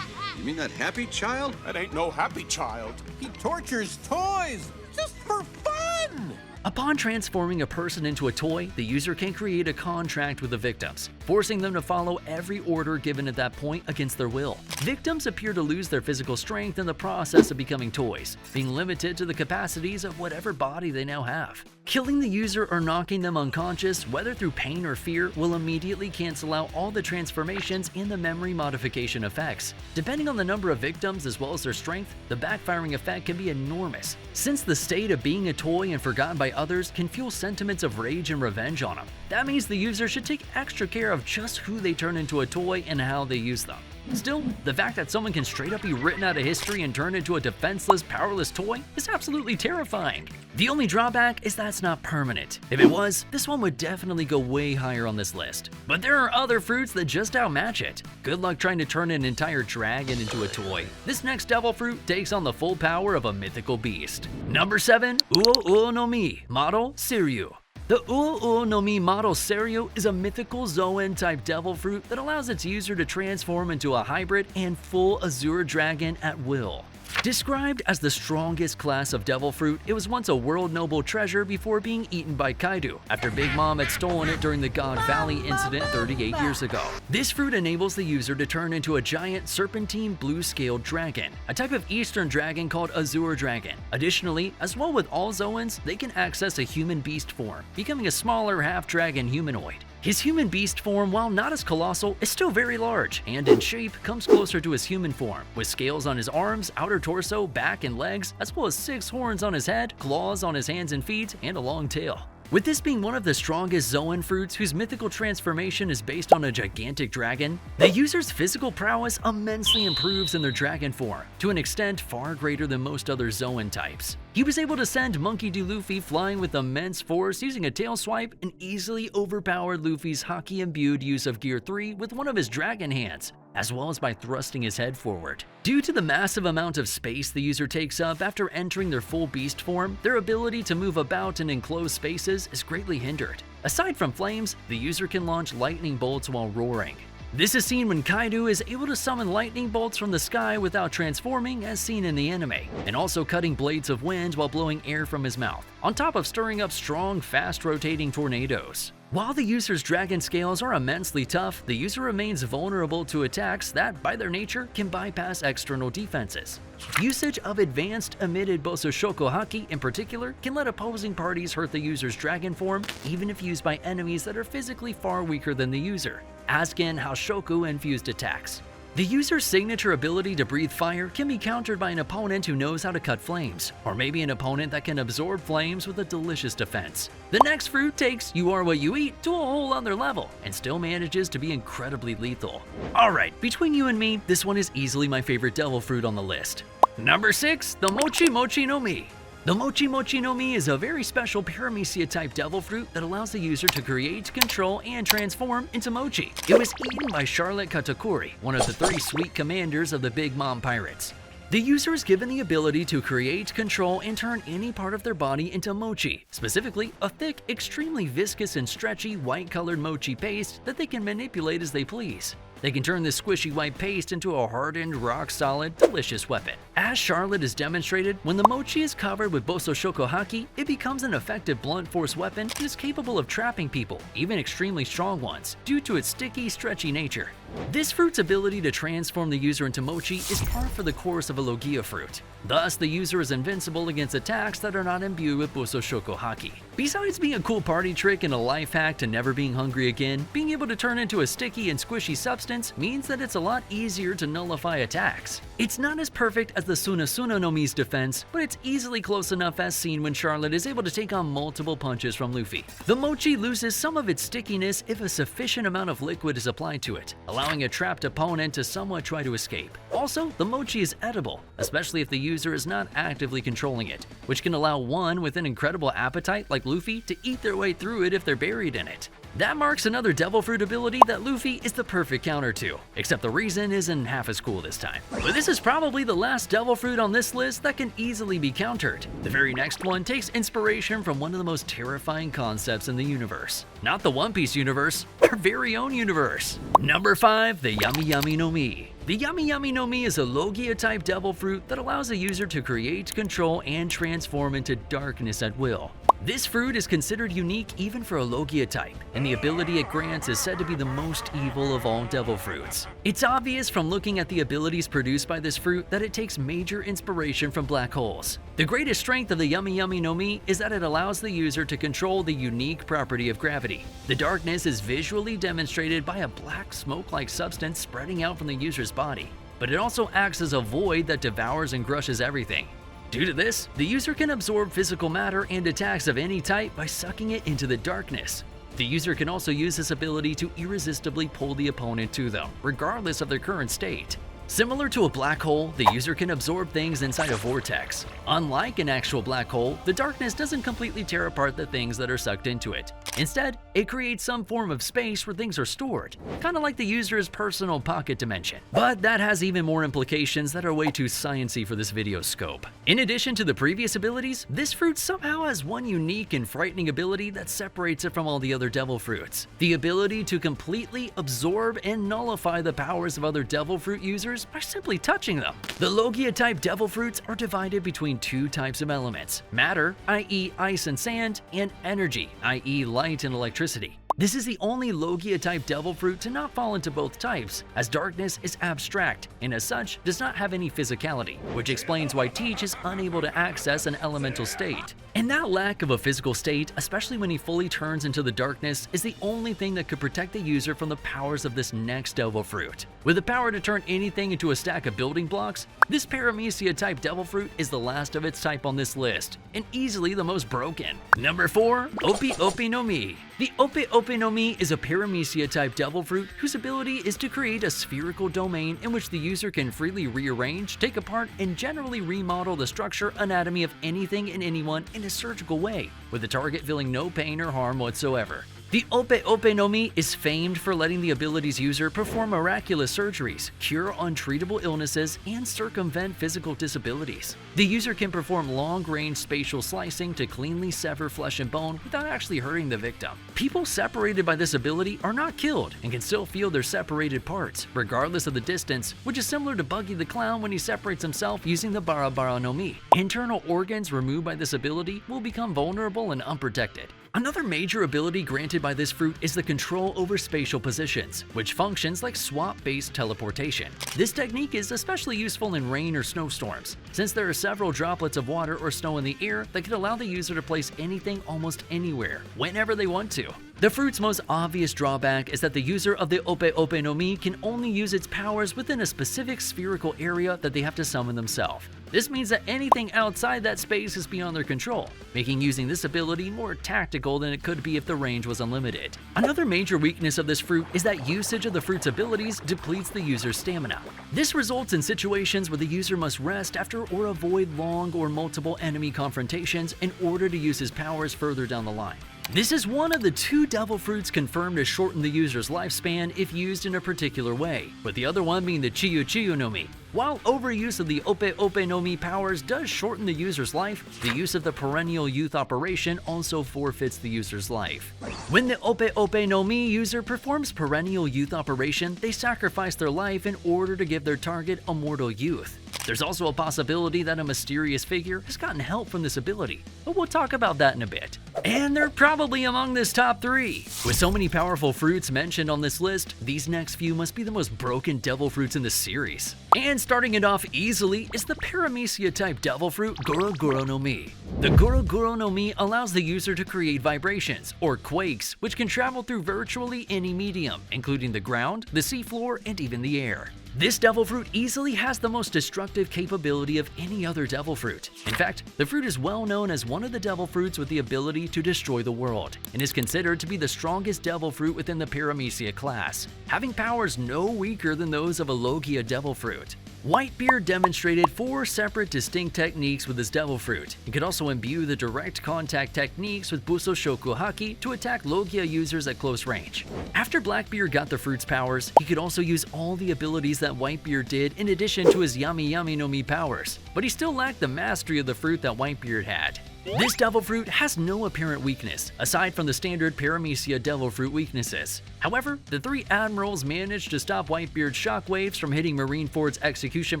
You mean that happy child? That ain't no happy child. He tortures toys just for fun. Upon transforming a person into a toy, the user can create a contract with the victims, forcing them to follow every order given at that point against their will. Victims appear to lose their physical strength in the process of becoming toys, being limited to the capacities of whatever body they now have. Killing the user or knocking them unconscious, whether through pain or fear, will immediately cancel out all the transformations and the memory modification effects. Depending on the number of victims as well as their strength, the backfiring effect can be enormous, since the state of being a toy and forgotten by others can fuel sentiments of rage and revenge on them. That means the user should take extra care of just who they turn into a toy and how they use them. Still, the fact that someone can straight up be written out of history and turned into a defenseless, powerless toy is absolutely terrifying. The only drawback is that it's not permanent. If it was, this one would definitely go way higher on this list. But there are other fruits that just outmatch it. Good luck trying to turn an entire dragon into a toy. This next devil fruit takes on the full power of a mythical beast. Number 7. Uo Uo no Mi, model Siryu. The Uo Uo no Mi model Siryu is a mythical zoan-type devil fruit that allows its user to transform into a hybrid and full azure dragon at will. Described as the strongest class of devil fruit, it was once a world noble treasure before being eaten by Kaido, after Big Mom had stolen it during the God Valley incident 38 years ago. This fruit enables the user to turn into a giant serpentine blue-scaled dragon, a type of eastern dragon called azure dragon. Additionally, as well with all Zoans, they can access a human beast form, becoming a smaller half-dragon humanoid. His human beast form, while not as colossal, is still very large, and in shape comes closer to his human form, with scales on his arms, outer torso, back, and legs, as well as 6 horns on his head, claws on his hands and feet, and a long tail. With this being one of the strongest zoan fruits whose mythical transformation is based on a gigantic dragon, the user's physical prowess immensely improves in their dragon form, to an extent far greater than most other zoan types. He was able to send Monkey D. Luffy flying with immense force using a tail swipe and easily overpowered Luffy's Haki-imbued use of Gear 3 with one of his dragon hands, as well as by thrusting his head forward. Due to the massive amount of space the user takes up after entering their full beast form, their ability to move about in enclosed spaces is greatly hindered. Aside from flames, the user can launch lightning bolts while roaring. This is seen when Kaido is able to summon lightning bolts from the sky without transforming, as seen in the anime, and also cutting blades of wind while blowing air from his mouth, on top of stirring up strong, fast-rotating tornadoes. While the user's dragon scales are immensely tough, the user remains vulnerable to attacks that, by their nature, can bypass external defenses. Usage of advanced emitted Bososhoko Haki in particular can let opposing parties hurt the user's dragon form, even if used by enemies that are physically far weaker than the user, as can Haoshoku infused attacks. The user's signature ability to breathe fire can be countered by an opponent who knows how to cut flames, or maybe an opponent that can absorb flames with a delicious defense. The next fruit takes "you are what you eat" to a whole other level, and still manages to be incredibly lethal. Alright, between you and me, this one is easily my favorite devil fruit on the list. Number 6. The Mochi no Mi. The Mochi no Mi is a very special paramecia-type devil fruit that allows the user to create, control, and transform into Mochi. It was eaten by Charlotte Katakuri, one of the 3 sweet commanders of the Big Mom Pirates. The user is given the ability to create, control, and turn any part of their body into mochi, specifically a thick, extremely viscous and stretchy white-colored mochi paste that they can manipulate as they please. They can turn this squishy white paste into a hardened, rock-solid, delicious weapon. As Charlotte has demonstrated, when the mochi is covered with Bososhoko Haki, it becomes an effective blunt force weapon and is capable of trapping people, even extremely strong ones, due to its sticky, stretchy nature. This fruit's ability to transform the user into mochi is par for the course of a Logia fruit. Thus, the user is invincible against attacks that are not imbued with Bososhoko Haki. Besides being a cool party trick and a life hack to never being hungry again, being able to turn into a sticky and squishy substance means that it's a lot easier to nullify attacks. It's not as perfect as the Sunasuna no Mi's defense, but it's easily close enough as seen when Charlotte is able to take on multiple punches from Luffy. The mochi loses some of its stickiness if a sufficient amount of liquid is applied to it, allowing a trapped opponent to somewhat try to escape. Also, the mochi is edible, especially if the user is not actively controlling it, which can allow one with an incredible appetite like Luffy to eat their way through it if they're buried in it. That marks another devil fruit ability that Luffy is the perfect counter to, except the reason isn't half as cool this time. But this is probably the last devil fruit on this list that can easily be countered. The very next one takes inspiration from one of the most terrifying concepts in the universe. Not the One Piece universe, our very own universe. Number 5. The Yami no Mi. The Yami no Mi is a Logia-type devil fruit that allows a user to create, control, and transform into darkness at will. This fruit is considered unique even for a Logia type, and the ability it grants is said to be the most evil of all devil fruits. It's obvious from looking at the abilities produced by this fruit that it takes major inspiration from black holes. The greatest strength of the Yami no Mi is that it allows the user to control the unique property of gravity. The darkness is visually demonstrated by a black smoke-like substance spreading out from the user's body, but it also acts as a void that devours and crushes everything. Due to this, the user can absorb physical matter and attacks of any type by sucking it into the darkness. The user can also use this ability to irresistibly pull the opponent to them, regardless of their current state. Similar to a black hole, the user can absorb things inside a vortex. Unlike an actual black hole, the darkness doesn't completely tear apart the things that are sucked into it. Instead, it creates some form of space where things are stored, kind of like the user's personal pocket dimension. But that has even more implications that are way too sciencey for this video's scope. In addition to the previous abilities, this fruit somehow has one unique and frightening ability that separates it from all the other devil fruits: the ability to completely absorb and nullify the powers of other devil fruit users by simply touching them. The Logia-type devil fruits are divided between 2 types of elements: matter, i.e. ice and sand, and energy, i.e. light and electricity. This is the only Logia-type devil fruit to not fall into both types, as darkness is abstract and as such does not have any physicality, which explains why Teach is unable to access an elemental state. And that lack of a physical state, especially when he fully turns into the darkness, is the only thing that could protect the user from the powers of this next devil fruit. With the power to turn anything into a stack of building blocks, this Paramecia-type devil fruit is the last of its type on this list, and easily the most broken. Number 4. Opi no Mi. The Opi no Mi is a Paramecia-type devil fruit whose ability is to create a spherical domain in which the user can freely rearrange, take apart, and generally remodel the structure anatomy of anything and anyone in a surgical way, with the target feeling no pain or harm whatsoever. The Ope Ope no Mi is famed for letting the ability's user perform miraculous surgeries, cure untreatable illnesses, and circumvent physical disabilities. The user can perform long-range spatial slicing to cleanly sever flesh and bone without actually hurting the victim. People separated by this ability are not killed and can still feel their separated parts, regardless of the distance, which is similar to Buggy the Clown when he separates himself using the Bara Bara no Mi. Internal organs removed by this ability will become vulnerable and unprotected. Another major ability granted by this fruit is the control over spatial positions, which functions like swap-based teleportation. This technique is especially useful in rain or snowstorms, since there are several droplets of water or snow in the air that can allow the user to place anything almost anywhere, whenever they want to. The fruit's most obvious drawback is that the user of the Ope Ope no Mi can only use its powers within a specific spherical area that they have to summon themselves. This means that anything outside that space is beyond their control, making using this ability more tactical than it could be if the range was unlimited. Another major weakness of this fruit is that usage of the fruit's abilities depletes the user's stamina. This results in situations where the user must rest after or avoid long or multiple enemy confrontations in order to use his powers further down the line. This is one of the 2 devil fruits confirmed to shorten the user's lifespan if used in a particular way, with the other one being the Chiyu Chiyu no Mi. While overuse of the Ope Ope no Mi powers does shorten the user's life, the use of the perennial youth operation also forfeits the user's life. When the Ope Ope no Mi user performs perennial youth operation, they sacrifice their life in order to give their target immortal youth. There's also a possibility that a mysterious figure has gotten help from this ability, but we'll talk about that in a bit. And they're probably among this top 3. With so many powerful fruits mentioned on this list, these next few must be the most broken devil fruits in the series. And starting it off easily is the Paramecia type devil fruit Goro Goro no Mi. The Goro Goro no Mi allows the user to create vibrations, or quakes, which can travel through virtually any medium, including the ground, the seafloor, and even the air. This devil fruit easily has the most destructive capability of any other devil fruit. In fact, the fruit is well known as one of the devil fruits with the ability to destroy the world, and is considered to be the strongest devil fruit within the Paramecia class, having powers no weaker than those of a Logia devil fruit. Whitebeard demonstrated 4 separate distinct techniques with his devil fruit. He could also imbue the direct contact techniques with Buso Shoku Haki to attack Logia users at close range. After Blackbeard got the fruit's powers, he could also use all the abilities that Whitebeard did in addition to his Yami Yami no Mi powers, but he still lacked the mastery of the fruit that Whitebeard had. This devil fruit has no apparent weakness, aside from the standard Paramecia devil fruit weaknesses. However, the 3 admirals managed to stop Whitebeard's shockwaves from hitting Marineford's execution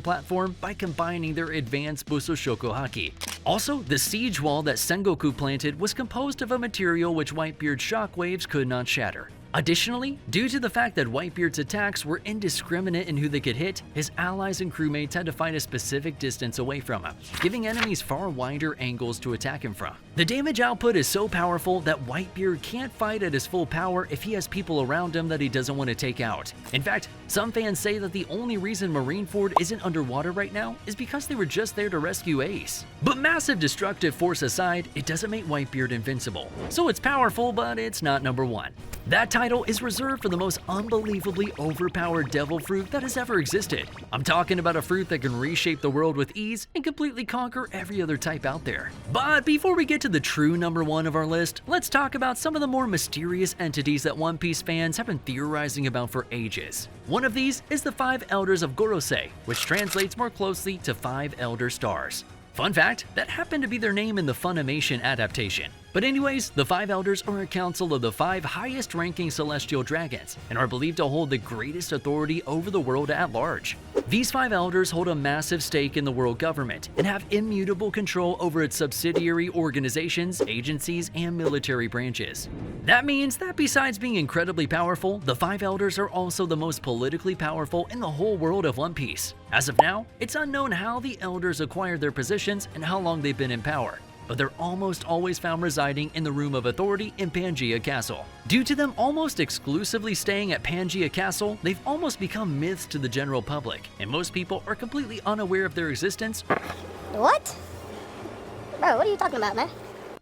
platform by combining their advanced Buso Shoku Haki. Also, the siege wall that Sengoku planted was composed of a material which Whitebeard's shockwaves could not shatter. Additionally, due to the fact that Whitebeard's attacks were indiscriminate in who they could hit, his allies and crewmates had to fight a specific distance away from him, giving enemies far wider angles to attack him from. The damage output is so powerful that Whitebeard can't fight at his full power if he has people around him that he doesn't want to take out. In fact, some fans say that the only reason Marineford isn't underwater right now is because they were just there to rescue Ace. But massive destructive force aside, it doesn't make Whitebeard invincible. So it's powerful, but it's not number 1. That title is reserved for the most unbelievably overpowered devil fruit that has ever existed. I'm talking about a fruit that can reshape the world with ease and completely conquer every other type out there. But before we get to the true number 1 of our list, let's talk about some of the more mysterious entities that One Piece fans have been theorizing about for ages. One of these is the 5 Elders of Gorosei, which translates more closely to 5 Elder Stars. Fun fact, that happened to be their name in the Funimation adaptation. But anyways, the 5 Elders are a council of the 5 highest-ranking celestial dragons and are believed to hold the greatest authority over the world at large. These 5 Elders hold a massive stake in the world government and have immutable control over its subsidiary organizations, agencies, and military branches. That means that besides being incredibly powerful, the 5 Elders are also the most politically powerful in the whole world of One Piece. As of now, it's unknown how the Elders acquired their positions and how long they've been in power, but they're almost always found residing in the Room of Authority in Pangaea Castle. Due to them almost exclusively staying at Pangaea Castle, they've almost become myths to the general public, and most people are completely unaware of their existence. What? Bro, what are you talking about, man?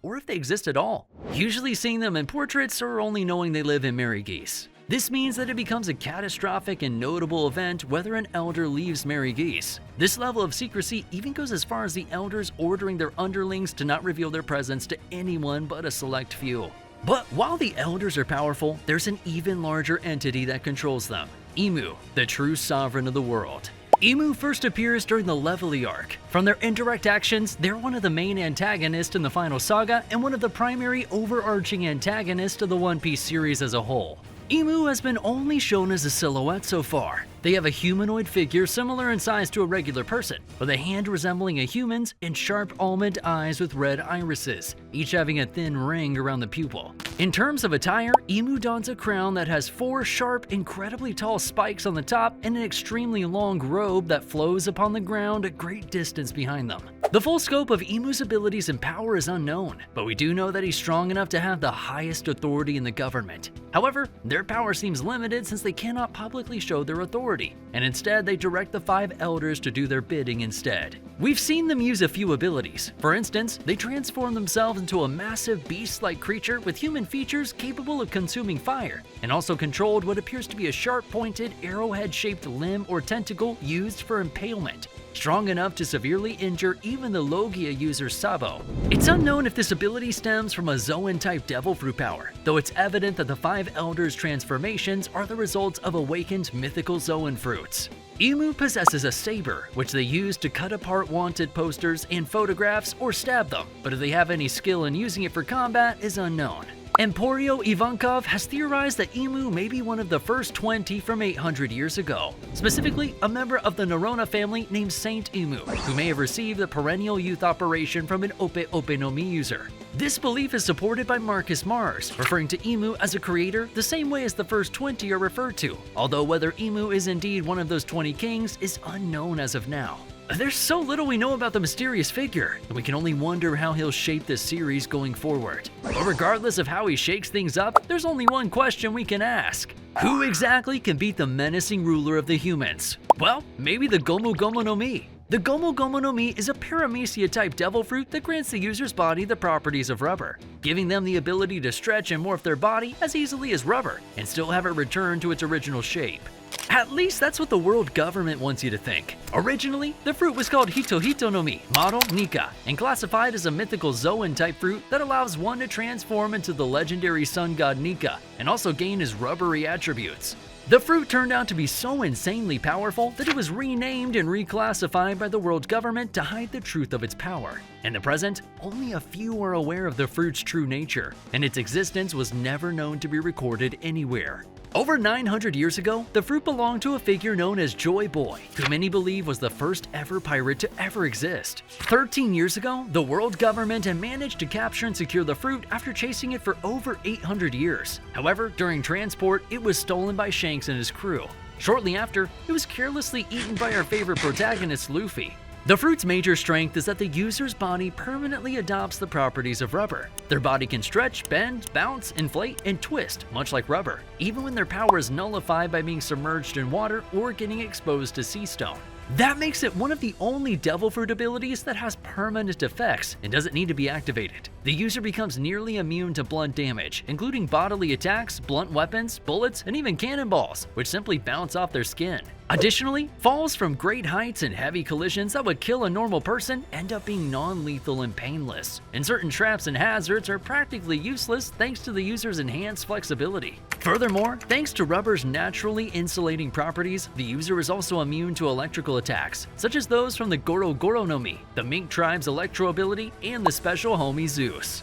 Or if they exist at all. Usually seeing them in portraits or only knowing they live in Mary Geese. This means that it becomes a catastrophic and notable event whether an elder leaves Mary Geese. This level of secrecy even goes as far as the elders ordering their underlings to not reveal their presence to anyone but a select few. But while the elders are powerful, there's an even larger entity that controls them: Imu, the true sovereign of the world. Imu first appears during the Levely arc. From their indirect actions, they're one of the main antagonists in the final saga and one of the primary overarching antagonists of the One Piece series as a whole. Imu has been only shown as a silhouette so far. They have a humanoid figure similar in size to a regular person, with a hand resembling a human's and sharp almond eyes with red irises, each having a thin ring around the pupil. In terms of attire, Imu dons a crown that has 4 sharp, incredibly tall spikes on the top and an extremely long robe that flows upon the ground a great distance behind them. The full scope of Imu's abilities and power is unknown, but we do know that he's strong enough to have the highest authority in the government. However, their power seems limited since they cannot publicly show their authority, and instead they direct the 5 elders to do their bidding instead. We've seen them use a few abilities. For instance, they transform themselves into a massive beast-like creature with human features capable of consuming fire, and also controlled what appears to be a sharp-pointed, arrowhead-shaped limb or tentacle used for impalement, strong enough to severely injure even the Logia user Sabo. It's unknown if this ability stems from a Zoan-type devil fruit power, though it's evident that the 5 elders' transformations are the results of awakened mythical Zoan fruits. Imu possesses a saber, which they use to cut apart wanted posters and photographs or stab them, but if they have any skill in using it for combat is unknown. Emporio Ivankov has theorized that Imu may be one of the first 20 from 800 years ago, specifically a member of the Nerona family named Saint Imu, who may have received the perennial youth operation from an Ope Ope no Mi user. This belief is supported by Marcus Mars, referring to Imu as a creator the same way as the first 20 are referred to, although whether Imu is indeed one of those 20 kings is unknown as of now. There's so little we know about the mysterious figure, and we can only wonder how he'll shape this series going forward. But regardless of how he shakes things up, there's only one question we can ask. Who exactly can beat the menacing ruler of the humans? Well, maybe the Gomu Gomu no Mi. The Gomu Gomu no Mi is a paramecia-type devil fruit that grants the user's body the properties of rubber, giving them the ability to stretch and morph their body as easily as rubber and still have it return to its original shape. At least that's what the world government wants you to think. Originally, the fruit was called Hito Hito no Mi, model Nika, and classified as a mythical Zoan-type fruit that allows one to transform into the legendary sun god Nika and also gain his rubbery attributes. The fruit turned out to be so insanely powerful that it was renamed and reclassified by the world government to hide the truth of its power. In the present, only a few are aware of the fruit's true nature, and its existence was never known to be recorded anywhere. Over 900 years ago, the fruit belonged to a figure known as Joy Boy, who many believe was the first ever pirate to ever exist. 13 years ago, the world government had managed to capture and secure the fruit after chasing it for over 800 years. However, during transport, it was stolen by Shanks and his crew. Shortly after, it was carelessly eaten by our favorite protagonist, Luffy. The fruit's major strength is that the user's body permanently adopts the properties of rubber. Their body can stretch, bend, bounce, inflate, and twist, much like rubber, even when their power is nullified by being submerged in water or getting exposed to sea stone. That makes it one of the only devil fruit abilities that has permanent effects and doesn't need to be activated. The user becomes nearly immune to blunt damage, including bodily attacks, blunt weapons, bullets, and even cannonballs, which simply bounce off their skin. Additionally, falls from great heights and heavy collisions that would kill a normal person end up being non-lethal and painless, and certain traps and hazards are practically useless thanks to the user's enhanced flexibility. Furthermore, thanks to rubber's naturally insulating properties, the user is also immune to electrical attacks, such as those from the Goro Goro no Mi, the Mink tribe's electro ability, and the special homie Zeus.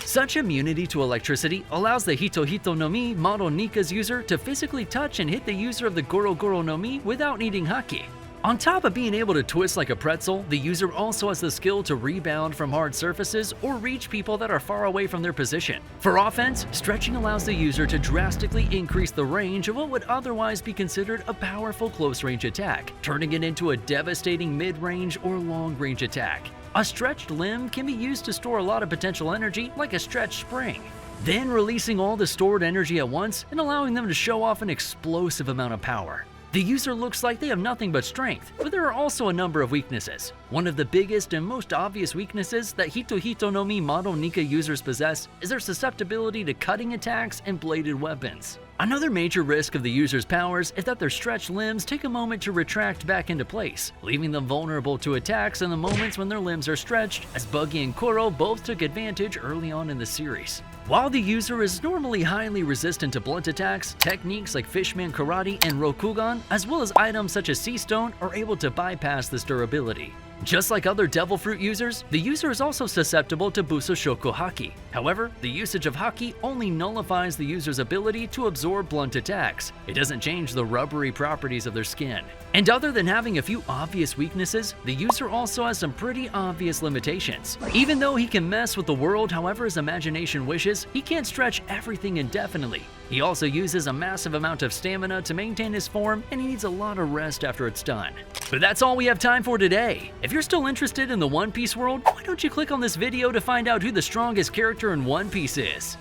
Such immunity to electricity allows the Hito Hito no Mi model Nika's user to physically touch and hit the user of the Goro Goro no Mi without needing haki. On top of being able to twist like a pretzel, the user also has the skill to rebound from hard surfaces or reach people that are far away from their position. For offense, stretching allows the user to drastically increase the range of what would otherwise be considered a powerful close-range attack, turning it into a devastating mid-range or long-range attack. A stretched limb can be used to store a lot of potential energy, like a stretched spring, then releasing all the stored energy at once and allowing them to show off an explosive amount of power. The user looks like they have nothing but strength, but there are also a number of weaknesses. One of the biggest and most obvious weaknesses that Hito Hito no Mi model Nika users possess is their susceptibility to cutting attacks and bladed weapons. Another major risk of the user's powers is that their stretched limbs take a moment to retract back into place, leaving them vulnerable to attacks in the moments when their limbs are stretched, as Buggy and Koro both took advantage early on in the series. While the user is normally highly resistant to blunt attacks, techniques like Fishman Karate and Rokugan, as well as items such as Sea Stone, are able to bypass this durability. Just like other Devil Fruit users, the user is also susceptible to Busoshoku Haki. However, the usage of Haki only nullifies the user's ability to absorb blunt attacks. It doesn't change the rubbery properties of their skin. And other than having a few obvious weaknesses, the user also has some pretty obvious limitations. Even though he can mess with the world however his imagination wishes, he can't stretch everything indefinitely. He also uses a massive amount of stamina to maintain his form, and he needs a lot of rest after it's done. But that's all we have time for today. If you're still interested in the One Piece world, why don't you click on this video to find out who the strongest character in One Piece is?